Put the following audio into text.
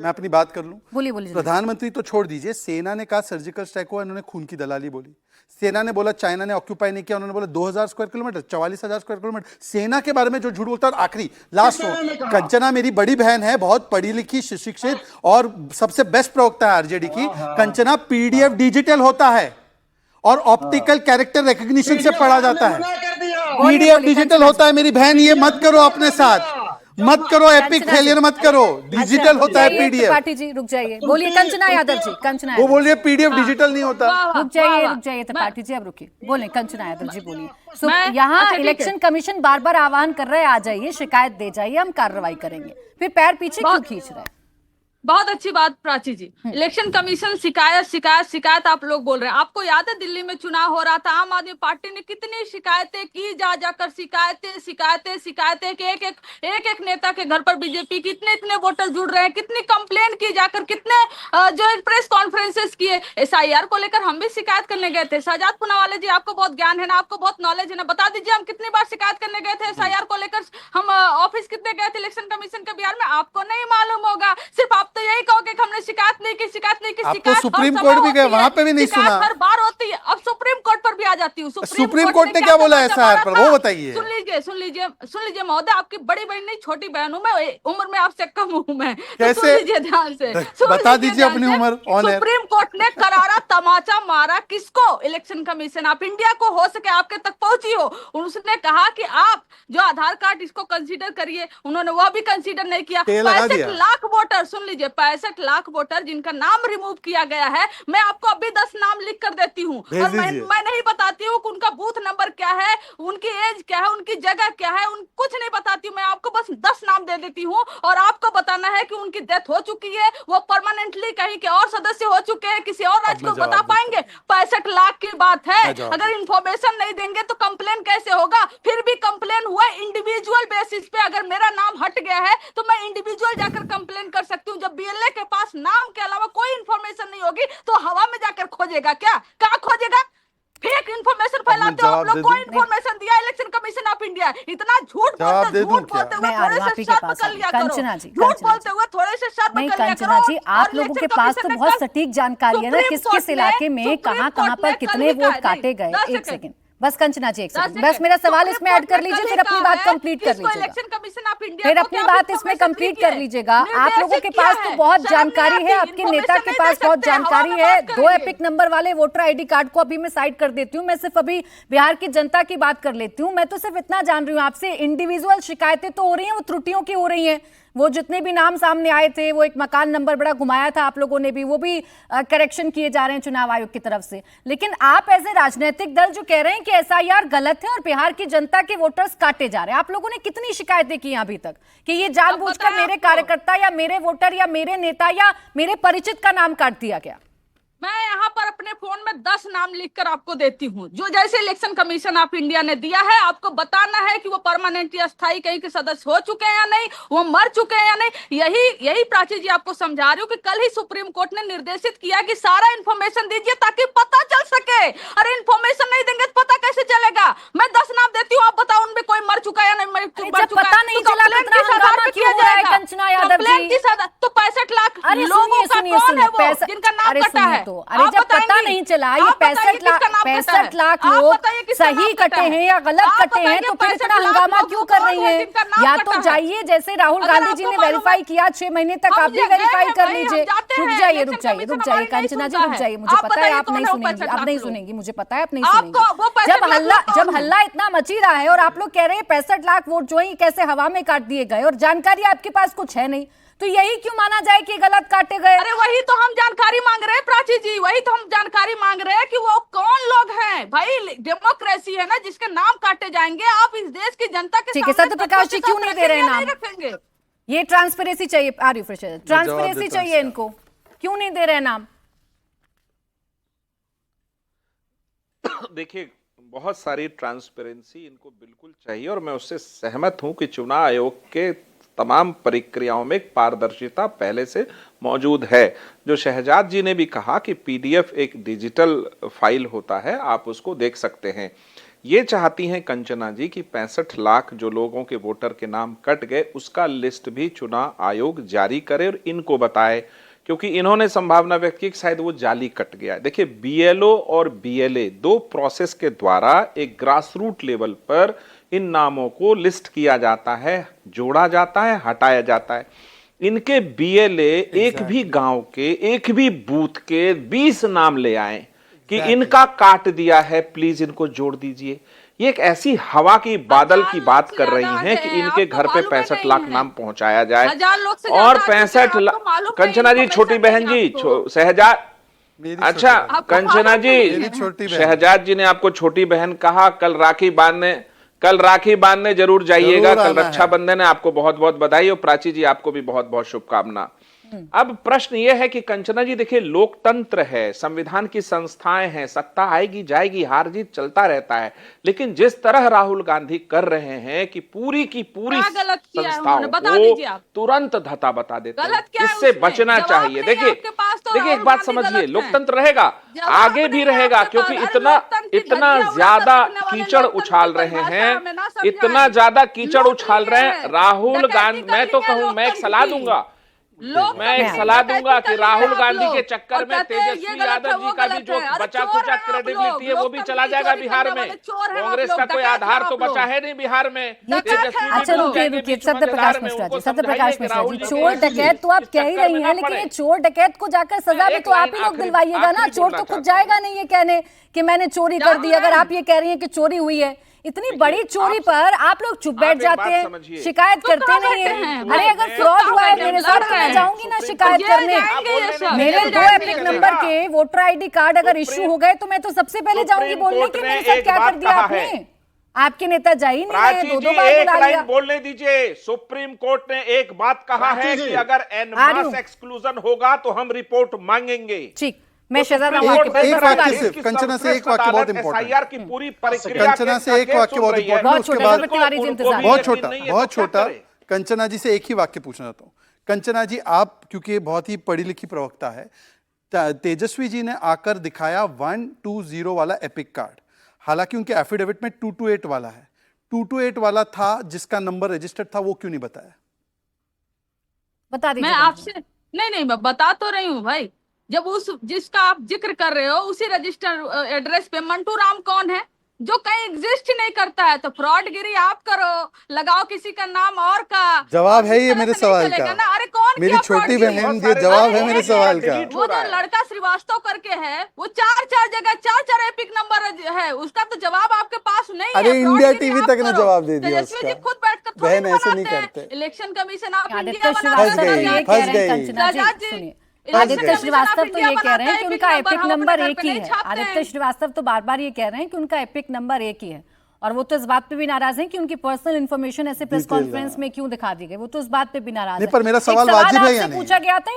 मैं अपनी बात कर लूं। बोलिए बोलिए। प्रधानमंत्री तो छोड़ दीजिए, सेना ने कहा सर्जिकल स्ट्राइक हुआ, इन्होंने खून की दलाली बोली। सेना ने बोला चाइना ने ऑक्यूपाई नहीं किया, उन्होंने बोला 2000 स्क्वायर किलोमीटर, 44,000 स्क्वायर किलोमीटर। सेना के बारे में जो झूठ बोलता है। आखिरी लास्ट कंचना मेरी बड़ी बहन है, बहुत पढ़ी लिखी सुशिक्षित और सबसे बेस्ट प्रवक्ता है आरजेडी की। कंचना पीडीएफ डिजिटल होता है और ऑप्टिकल कैरेक्टर रिकग्निशन से पढ़ा जाता है। पीडीएफ डिजिटल होता है मेरी बहन, ये मत करो अपने साथ, मत करो एपिक फेलियर मत करो। डिजिटल होता है पीडीएफ। त्रिपाठी जी रुक जाइए, बोलिए कंचना यादव जी। कंचना वो बोल रही है पीडीएफ डिजिटल नहीं होता। रुक जाइए त्रिपाठी जी, अब रुकिए, बोले कंचना यादव जी बोलिए। यहाँ इलेक्शन कमीशन बार बार आह्वान कर रहे हैं, आ जाइए शिकायत दे जाइए, हम कार्रवाई करेंगे, फिर पैर पीछे क्यों खींच रहे हैं? बहुत अच्छी बात प्राची जी। इलेक्शन कमीशन शिकायत शिकायत शिकायत आप लोग बोल रहे हैं। आपको याद है दिल्ली में चुनाव हो रहा था, आम आदमी पार्टी ने कितनी शिकायतें की, जा जाकर शिकायतें शिकायतें शिकायतें कि एक नेता के घर पर बीजेपी की इतने वोटर जुड़ रहे हैं, कितनी कंप्लेन की जाकर, कितने जो प्रेस कॉन्फ्रेंसेस किए। एसआईआर को लेकर हम भी शिकायत करने गए थे। शहजाद पूनावाला जी, आपको बहुत ज्ञान है ना, आपको बहुत नॉलेज है ना, बता दीजिए हम कितनी बार शिकायत करने गए थे एसआईआर को लेकर। हम ऑफिस कितने गए थे इलेक्शन कमीशन के बिहार में, आपको नहीं मालूम होगा। सिर्फ आप तो यही कहोगे कि हमने शिकायत नहीं की, शिकायत नहीं की। शिकायत सुप्रीम कोर्ट भी गए, वहां पे भी नहीं सुना। हर बार होती है, अब सुप्रीम कोर्ट पर भी आ जाती हूँ। सुप्रीम कोर्ट ने क्या बोला एसआईआर पर, वो बताइए। सुन लीजिए महोदय, आपकी बड़ी बहन नहीं छोटी बहन हूँ मैं, उम्र में आपसे कम हूँ मैं। कैसे? सुन लीजिए ध्यान से, बता दीजिए अपनी उम्र। सुप्रीम कोर्ट ने करारा तमाचा मारा किसको? इलेक्शन कमीशन ऑफ इंडिया को। हो सके आपके तक पहुंची हो। उसने कहा कि आप जो आधार कार्ड इसको कंसीडर करिए, उन्होंने वह भी कंसीडर नहीं किया। 65 लाख वोटर, सुन लीजिए 65 लाख वोटर जिनका नाम रिमूव किया गया है, मैं आपको अभी 10 नाम लिख कर देती हूँ और मैं नहीं बताती हूँ कि उनका बूथ नंबर क्या है, उनकी एज क्या है, उनकी जगह क्या है, कुछ नहीं बताती हूँ। मैं आपको बस 10 नाम दे देती हूँ और आपको बताना है कि उनकी डेथ हो चुकी है, वो परमानेंटली कहीं के और सदस्य हो चुके हैं, किसी और राज्य को बता पाएंगे? 65 लाख की बात है। अगर इंफॉर्मेशन नहीं देंगे तो कंप्लेन कैसे होगा? फिर भी कंप्लेन हुआ इंडिविजुअल बेसिस पे। अगर मेरा नाम हट गया है तो मैं इंडिविजुअल जाकर कंप्लेन कर सकती हूँ। जब बीएलए के पास नाम के अलावा कोई इंफॉर्मेशन नहीं होगी तो हवा में जाकर खोजेगा क्या? कहाँ खोजेगा? फेक इंफॉर्मेशन फैलाते हो आप लोग। कोई इंफॉर्मेशन दिया इलेक्शन कमीशन ऑफ इंडिया? इतना झूठ बोलते हुए थोड़े से शर्म कर लिया करो। झूठ बोलते हुए थोड़े से शर्म कर लिया करो। कंचना जी, आप लोगों के पास तो बहुत सटीक जानकारी है ना, किस किस इलाके में कहाँ पर कितने वोट काटे गए। एक सेकंड बस कंचना जी, एक सेकंड बस, मेरा सवाल इसमें ऐड कर लीजिए, फिर अपनी बात कंप्लीट कर लीजिएगा। फिर अपनी बात इसमें कंप्लीट कर लीजिएगा। आप लोगों के पास तो बहुत जानकारी है, आपके नेता के पास बहुत जानकारी है। 2 एपिक नंबर वाले वोटर आईडी कार्ड को अभी मैं साइड कर देती हूँ, मैं सिर्फ अभी बिहार की जनता की बात कर लेती हूँ। मैं तो सिर्फ इतना जान रही हूँ आपसे, इंडिविजुअल शिकायतें तो हो रही हैं, वो त्रुटियों की हो रही हैं। वो जितने भी नाम सामने आए थे, वो एक मकान नंबर बड़ा घुमाया था आप लोगों ने भी, वो भी करेक्शन किए जा रहे हैं चुनाव आयोग की तरफ से। लेकिन आप एज ए राजनीतिक दल जो कह रहे हैं कि एसआईआर गलत है और बिहार की जनता के वोटर्स काटे जा रहे हैं, आप लोगों ने कितनी शिकायतें की अभी तक कि ये जानबूझकर मेरे कार्यकर्ता या मेरे वोटर या मेरे नेता या मेरे परिचित का नाम काट दिया गया? मैं यहाँ पर अपने फोन में 10 नाम लिखकर आपको देती हूँ, जो जैसे इलेक्शन कमीशन ऑफ इंडिया ने दिया है। आपको बताना है कि वो परमानेंटली अस्थायी कहीं के सदस्य हो चुके हैं या नहीं, वो मर चुके हैं या नहीं। यही प्राची जी आपको समझा रही हूँ कि कल ही सुप्रीम कोर्ट ने निर्देशित किया कि सारा इन्फॉर्मेशन दीजिए ताकि पता चल सके। अरे इन्फॉर्मेशन नहीं देंगे तो पता कैसे चलेगा? मैं 10 नाम देती हूँ, आप बताओ उनमें कोई मर चुका है या नहीं मर चुका? पता नहीं चला कितना हंगामा क्यों हो रहा है कंचना यादव जी? तो 65 लाख लोगों का कौन है वो जिनका नाम कटा है? अरे जब पता नहीं चला ये 65 लाख लोग सही कटे हैं या गलत कटे हैं तो फिर इतना हंगामा क्यों कर रही हैं? या तो जाइए, जैसे राहुल गांधी जी ने वेरीफाई किया 6 महीने तक, आप भी वेरीफाई कर लीजिए। रुक जाइए कंचना जी, रुक जाइए। मुझे पता है आप नहीं सुनेंगी, आप नहीं सुनेंगी, मुझे पता है आप नहीं सुनेंगी। जब हल्ला इतना मची रहा है और आप लोग कह रहे हैं 65 लाख वोट जो है कैसे हवा में काट दिए गए और जानकारी आपके पास कुछ है नहीं, तो यही क्यों माना जाए कि गलत काटे गए? अरे वही तो हम जानकारी मांग रहे हैं प्राची जी, वही तो हम जानकारी मांग रहे हैं कि वो कौन लोग हैं। भाई डेमोक्रेसी है ना, जिसके नाम काटे जाएंगे। आप इस देश की जनता के सामने सत्य प्रकाश जी क्यों नहीं दे रहे नाम? ये ट्रांसपेरेंसी चाहिए, ट्रांसपेरेंसी चाहिए इनको, क्यों नहीं दे रहे नाम? देखिए, बहुत सारी ट्रांसपेरेंसी इनको बिल्कुल चाहिए और मैं उससे सहमत हूं कि चुनाव आयोग के तमाम प्रक्रियाओं में पारदर्शिता पहले से मौजूद है। जो शहजाद जी ने भी कहा कि पीडीएफ एक डिजिटल फाइल होता है, आप उसको देख सकते हैं। ये चाहती हैं कंचना जी कि 65 लाख जो लोगों के वोटर के नाम कट गए उसका लिस्ट भी चुनाव आयोग जारी करे और इनको बताए, क्योंकि इन्होंने संभावना व्यक्त की कि शायद वो जाली कट गया है। देखिए, बीएलओ और बीएलए दो प्रोसेस के द्वारा एक ग्रास रूट लेवल पर इन नामों को लिस्ट किया जाता है, जोड़ा जाता है, हटाया जाता है। इनके बीएलए एक भी गांव के, एक भी बूथ के 20 नाम ले आए कि इनका काट दिया है, प्लीज इनको जोड़ दीजिए। ये एक ऐसी हवा की बादल की बात कर रही हैं कि इनके घर पे 65 लाख नाम पहुंचाया जाए। और 65 लाख, कंचना जी, छोटी बहन जी, शहजाद, अच्छा कंचना जी, शहजाद जी ने आपको छोटी बहन कहा। कल राखी बांधने जरूर जाइएगा, कल रक्षाबंधन है। आपको बहुत बहुत बधाई और प्राची जी आपको भी बहुत बहुत शुभकामना। अब प्रश्न यह है कि कंचना जी, देखिए, लोकतंत्र है, संविधान की संस्थाएं हैं, सत्ता आएगी जाएगी, हार जीत चलता रहता है, लेकिन जिस तरह राहुल गांधी कर रहे हैं कि पूरी की पूरी संस्थाओं को तुरंत धता बता देते हैं, इससे बचना चाहिए। देखिए एक बात समझिए, लोकतंत्र रहेगा, आगे भी रहेगा, क्योंकि इतना ज्यादा कीचड़ उछाल रहे हैं, इतना ज्यादा कीचड़ उछाल रहे हैं राहुल गांधी। मैं तो कहूं, मैं एक सलाह दूंगा कि राहुल गांधी के चक्कर में तेजस्वी यादव जी का भी जो बचा कुचा क्रेडिबिलिटी है वो भी चला जाएगा बिहार में। कांग्रेस का कोई आधार तो बचा है नहीं बिहार में। अच्छा रुकिए सत्यप्रकाश मिश्रा जी, चोर डकैत तो आप कह ही रही हैं, लेकिन ये चोर डकैत को जाकर सजा भी तो आप ही लोग दिलवाइएगा ना। चोर तो खुद जाएगा नहीं ये कहने कि मैंने चोरी कर दी। अगर आप ये कह रही हैं कि चोरी हुई है, इतनी बड़ी चोरी पर आप लोग चुप बैठ जाते हैं, शिकायत करते नहीं है। अरे अगर फ्रॉड हुआ है मेरे साथ तो मैं जाऊंगी ना शिकायत करने। मेरे 2 एपिक नंबर के वोटर आईडी कार्ड अगर इश्यू हो गए तो मैं तो सबसे पहले जाऊंगी बोलने कि मेरे साथ क्या कर दिया आपने। आपके नेता जा ही नहीं रहे, 2-2 बार बुला लिया। बोलने दीजिए, सुप्रीम कोर्ट ने एक बात कहा है कि अगर एन मास एक्सक्लूजन होगा तो हम रिपोर्ट मांगेंगे। ठीक, मैं शहजाद कंचना से एक वाक्य बहुत इंपॉर्टेंट, की पूरी प्रक्रिया कंचना से एक वाक्य बहुत इंपॉर्टेंट, उसके बाद बहुत छोटा कंचना जी से एक ही वाक्य पूछना चाहता हूँ। कंचना जी, आप क्योंकि बहुत ही पढ़ी लिखी प्रवक्ता है, तेजस्वी जी ने आकर दिखाया 120 वाला एपिक कार्ड, हालांकि उनके एफिडेविट में 228 वाला है। 228 वाला था जिसका नंबर रजिस्टर्ड था, वो क्यों नहीं बताया? बता दीजिए। मैं आपसे नहीं, मैं बता तो रही हूँ भाई। जब उस जिसका आप जिक्र कर रहे हो उसी रजिस्टर एड्रेस पे मंटू राम कौन है जो कहीं एग्जिस्ट ही नहीं करता है, तो फ्रॉडगिरी आप करो, लगाओ किसी का नाम और का। जवाब है ये मेरे सवाल का। अरे कौन, मेरी छोटी बहन, ये जवाब है मेरे सवाल का। वो जो लड़का श्रीवास्तव करके है, वो 4 जगह 4 एपिक नंबर है, उसका तो जवाब आपके पास नहीं है। अरे इंडिया टीवी तक ने जवाब दे दिया उसका। जी खुद बैठकर बहन ऐसे नहीं करते। इलेक्शन कमीशन आप आदित्य श्रीवास्तव तो ये कह रहे हैं कि उनका एपिक नंबर एक ही है। आदित्य श्रीवास्तव तो बार बार ये कह रहे हैं कि उनका एपिक नंबर एक ही है, और वो तो इस बात पे भी नाराज हैं कि उनकी पर्सनल इन्फॉर्मेशन ऐसे प्रेस कॉन्फ्रेंस में क्यों दिखा दी गई। वो तो इस बात पे भी नाराज है। पर मेरा सवाल वाजिब है या नहीं? पूछा गया था